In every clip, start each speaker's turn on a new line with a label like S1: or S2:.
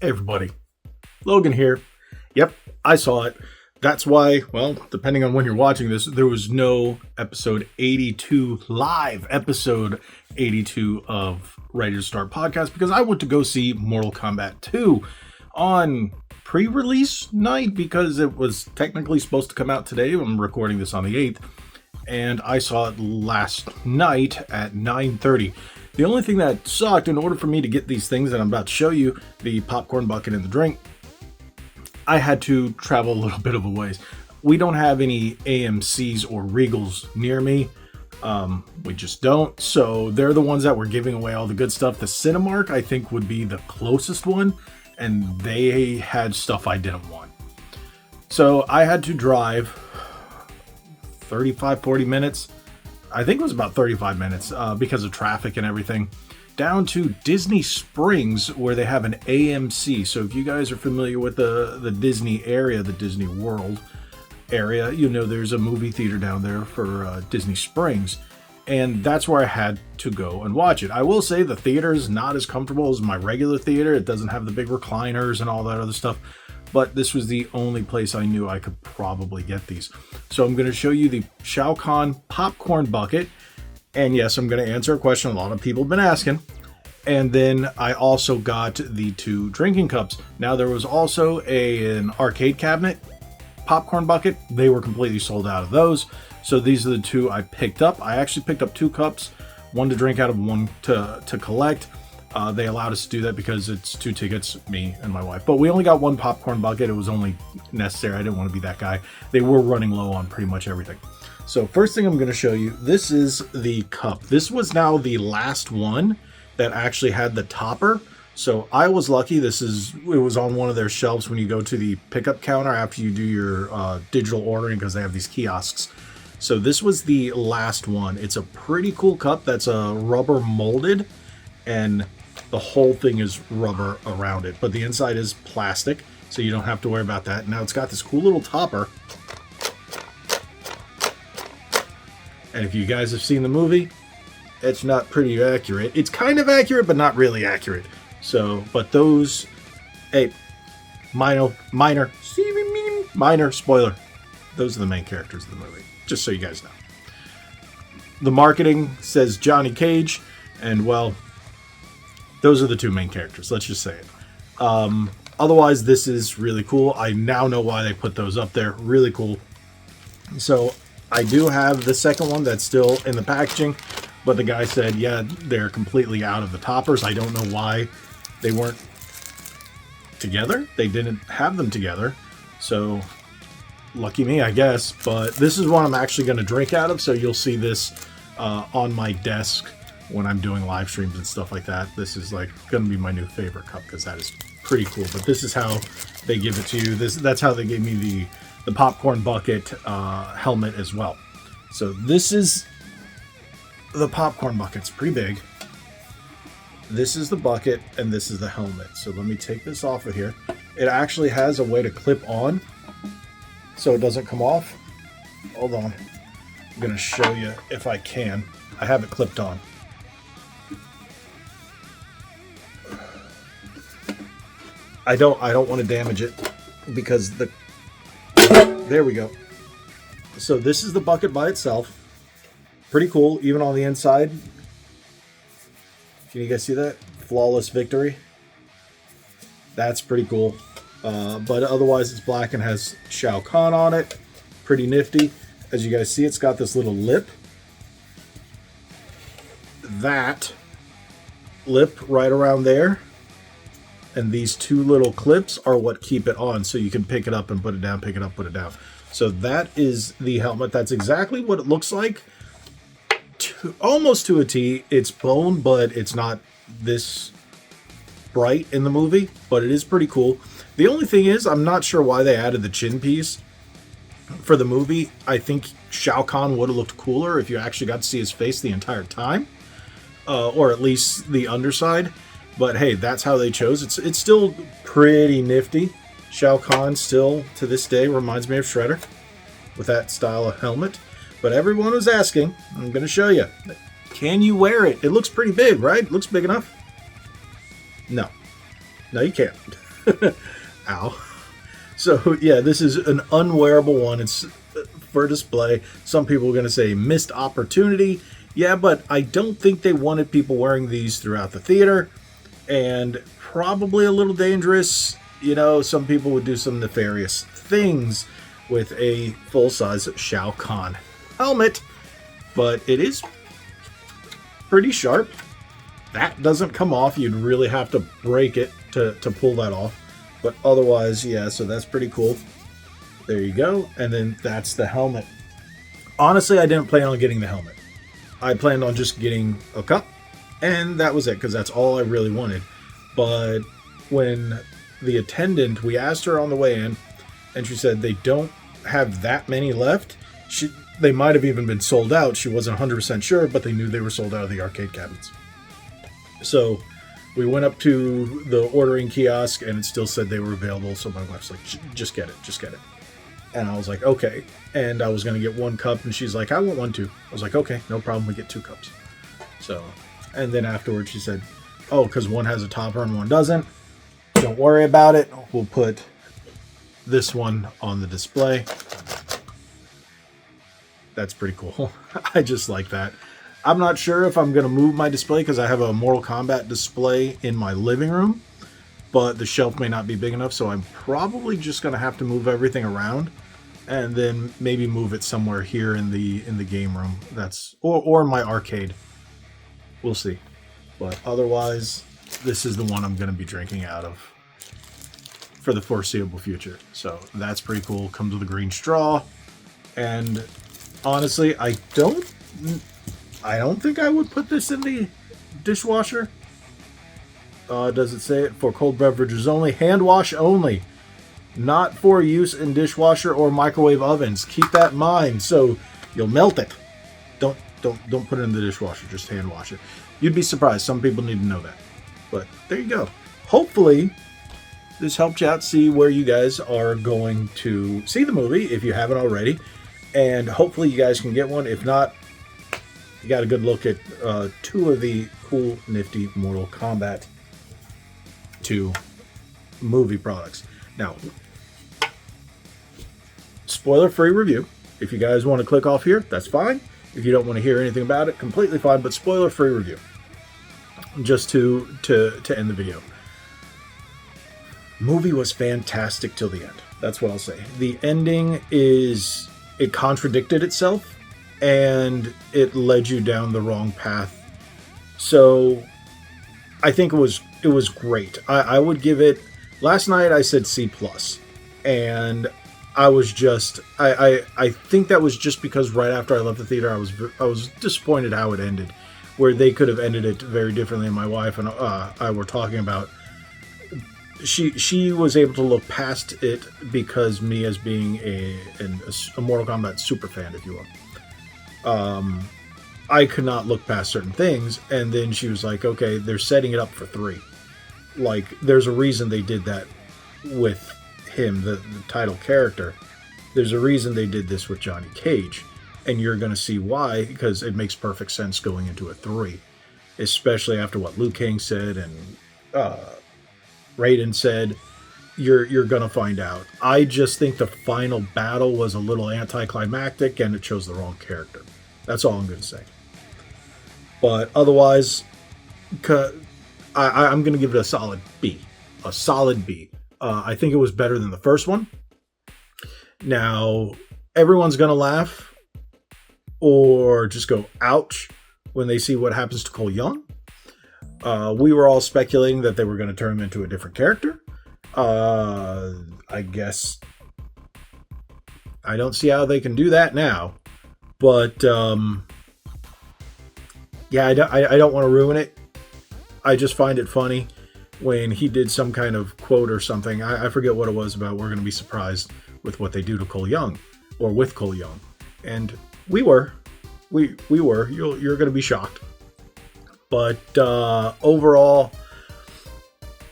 S1: Hey everybody, Logan here. Yep, I saw it. That's why, well, depending on when you're watching this, there was no episode 82, live episode 82 of Ready to Start podcast because I went to go see Mortal Kombat II on pre-release night because it was technically supposed to come out today. I'm recording this on the 8th, and I saw it last night at 9:30. The only thing that sucked, in order for me to get these things that I'm about to show you, the popcorn bucket and the drink, I had to travel a little bit of a ways. We don't have any AMCs or Regals near me. We just don't. So they're the ones that were giving away all the good stuff. The Cinemark, I think, would be the closest one, and they had stuff I didn't want. So I had to drive 35-40 minutes. I think it was about 35 minutes because of traffic and everything, down to Disney Springs where they have an AMC. So if you guys are familiar with the Disney area, the Disney World area, you know there's a movie theater down there for Disney Springs. And that's where I had to go and watch it. I will say the theater is not as comfortable as my regular theater. It doesn't have the big recliners and all that other stuff. But this was the only place I knew I could probably get these. So I'm going to show you the Shao Kahn popcorn bucket. And yes, I'm going to answer a question a lot of people have been asking. And then I also got the 2 drinking cups. Now there was also an arcade cabinet popcorn bucket. They were completely sold out of those. So these are the 2 I picked up. I actually picked up 2 cups, one to drink out of, one to collect. They allowed us to do that because it's 2 tickets, me and my wife. But we only got 1 popcorn bucket. It was only necessary. I didn't want to be that guy. They were running low on pretty much everything. So first thing I'm going to show you, this is the cup. This was now the last one that actually had the topper. So I was lucky. It was on one of their shelves when you go to the pickup counter after you do your digital ordering, because they have these kiosks. So this was the last one. It's a pretty cool cup that's rubber molded, and the whole thing is rubber around it, but the inside is plastic, so you don't have to worry about that. Now it's got this cool little topper. And if you guys have seen the movie, it's not pretty accurate. It's kind of accurate, but not really accurate. So, but those, hey, minor spoiler. Those are the main characters of the movie, just so you guys know. The marketing says Johnny Cage, and well, those are the 2 main characters, let's just say it. Otherwise, this is really cool. I now know why they put those up there. Really cool. So I do have the second one that's still in the packaging, but the guy said, yeah, they're completely out of the toppers. I don't know why they weren't together. They didn't have them together. So lucky me, I guess. But this is what I'm actually going to drink out of. So you'll see this on my desk when I'm doing live streams and stuff like that. This is like going to be my new favorite cup because that is pretty cool. But this is how they give it to you. That's how they gave me the popcorn bucket helmet as well. So this is the popcorn bucket. It's pretty big. This is the bucket and this is the helmet. So let me take this off of here. It actually has a way to clip on so it doesn't come off. Hold on. I'm going to show you if I can. I have it clipped on. I don't want to damage it because there we go. So this is the bucket by itself. Pretty cool, even on the inside. Can you guys see that? Flawless victory. That's pretty cool. But otherwise it's black and has Shao Kahn on it. Pretty nifty. As you guys see, it's got this little lip. That lip right around there. And these 2 little clips are what keep it on, so you can pick it up and put it down, pick it up, put it down. So that is the helmet. That's exactly what it looks like. Almost to a T. It's bone, but it's not this bright in the movie, but it is pretty cool. The only thing is, I'm not sure why they added the chin piece for the movie. I think Shao Kahn would have looked cooler if you actually got to see his face the entire time, or at least the underside. But hey, that's how they chose. It's still pretty nifty. Shao Kahn still, to this day, reminds me of Shredder with that style of helmet. But everyone was asking, I'm going to show you. Can you wear it? It looks pretty big, right? It looks big enough. No. No, you can't. Ow. So yeah, this is an unwearable one. It's for display. Some people are going to say missed opportunity. Yeah, but I don't think they wanted people wearing these throughout the theater, and probably a little dangerous. You know, some people would do some nefarious things with a full-size Shao Kahn helmet, but it is pretty sharp. That doesn't come off. You'd really have to break it to pull that off. But otherwise, yeah, so that's pretty cool. There you go. And then that's the helmet. Honestly, I didn't plan on getting the helmet. I planned on just getting a cup, and that was it, because that's all I really wanted. But when the attendant, we asked her on the way in, and she said they don't have that many left. They might have even been sold out. She wasn't 100% sure, but they knew they were sold out of the arcade cabinets. So we went up to the ordering kiosk, and it still said they were available. So my wife's like, just get it, just get it. And I was like, okay. And I was going to get one cup, and she's like, I want one too. I was like, okay, no problem. We get 2 cups. So, and then afterwards she said, oh, because one has a topper and one doesn't. Don't worry about it. We'll put this one on the display. That's pretty cool. I just like that. I'm not sure if I'm going to move my display because I have a Mortal Kombat display in my living room, but the shelf may not be big enough, so I'm probably just going to have to move everything around and then maybe move it somewhere here in the game room. That's or in my arcade. We'll see. But otherwise, this is the one I'm going to be drinking out of for the foreseeable future. So that's pretty cool. Comes with a green straw, and honestly, I don't think I would put this in the dishwasher. Does it say it for cold beverages only? Hand wash only. Not for use in dishwasher or microwave ovens. Keep that in mind, so you'll melt it. Don't put it in the dishwasher. Just hand wash it. You'd be surprised. Some people need to know that. But there you go. Hopefully, this helped you out. See where you guys are going to see the movie if you haven't already. And hopefully you guys can get one. If not, you got a good look at 2 of the cool, nifty Mortal Kombat 2 movie products. Now, spoiler-free review. If you guys want to click off here, that's fine. If you don't want to hear anything about it, completely fine, but spoiler-free review. Just to end the video. Movie was fantastic till the end. That's what I'll say. The ending is... it contradicted itself, and it led you down the wrong path. So I think it was great. I would give it... last night I said C+, and I was just... I think that was just because right after I left the theater, I was disappointed how it ended, where they could have ended it very differently. And my wife and I were talking about... She was able to look past it because me, as being a Mortal Kombat super fan, if you will, I could not look past certain things. And then she was like, okay, they're setting it up for 3. Like, there's a reason they did that with him, the title character. There's a reason they did this with Johnny Cage. And you're going to see why, because it makes perfect sense going into a 3. Especially after what Liu Kang said and Raiden said. You're going to find out. I just think the final battle was a little anticlimactic and it chose the wrong character. That's all I'm going to say. But otherwise, I'm going to give it a solid B. A solid B. I think it was better than the first one. Now, everyone's going to laugh or just go, ouch, when they see what happens to Cole Young. We were all speculating that they were going to turn him into a different character. I guess I don't see how they can do that now. But, yeah, I don't want to ruin it. I just find it funny when he did some kind of quote or something. I forget what it was about. We're going to be surprised with what they do to Cole Young, or with Cole Young. And we were. We were. You're going to be shocked. But overall,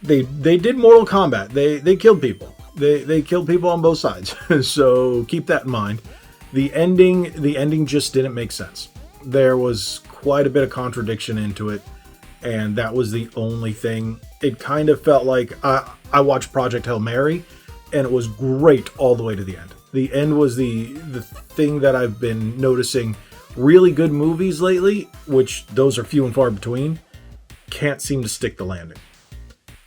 S1: they did Mortal Kombat. They killed people. They killed people on both sides. So keep that in mind. The ending just didn't make sense. There was quite a bit of contradiction into it. and that was the only thing. It kind of felt like I watched Project Hail Mary, and it was great all the way to the end. The end was the thing that I've been noticing. Really good movies lately, which those are few and far between, can't seem to stick the landing.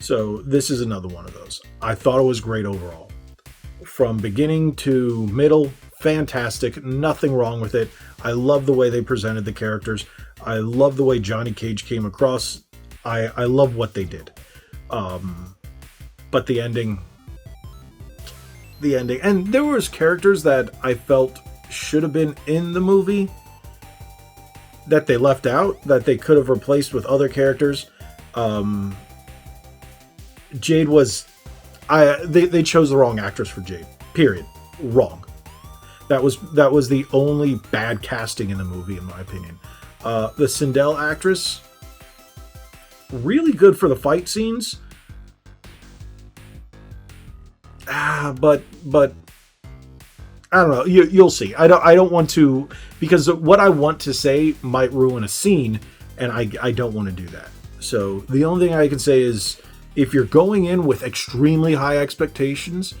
S1: So this is another one of those. I thought it was great overall. From beginning to middle, fantastic. Nothing wrong with it. I love the way they presented the characters. I love the way Johnny Cage came across. I love what they did. But the ending, and there was characters that I felt should have been in the movie that they left out, that they could have replaced with other characters. Jade was, they chose the wrong actress for Jade. Period. Wrong. That was the only bad casting in the movie, in my opinion. The Sindel actress, really good for the fight scenes. But I don't know. You'll see. I don't want to, because what I want to say might ruin a scene, and I don't want to do that. So the only thing I can say is, if you're going in with extremely high expectations,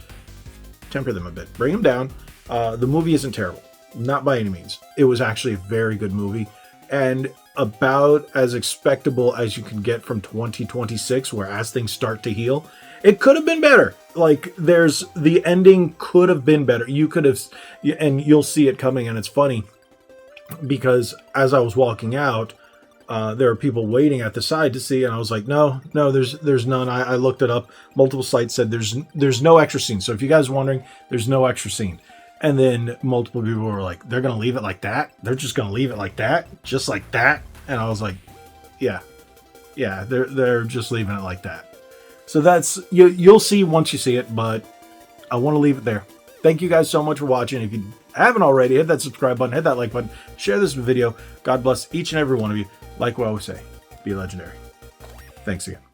S1: temper them a bit. Bring them down. The movie isn't terrible. Not by any means. It was actually a very good movie, and about as expectable as you can get from 2026, where as things start to heal. It could have been better. Like, the ending could have been better. You could have, and you'll see it coming, and it's funny, because as I was walking out, there are people waiting at the side to see, and I was like, no, there's none. I looked it up. Multiple sites said there's no extra scene. So if you guys are wondering, there's no extra scene. And then multiple people were like, they're going to leave it like that? They're just going to leave it like that? Just like that? And I was like, yeah, they're just leaving it like that. So that's, you'll see once you see it, but I want to leave it there. Thank you guys so much for watching. If you haven't already, hit that subscribe button, hit that like button, share this video. God bless each and every one of you. Like what I always say, be legendary. Thanks again.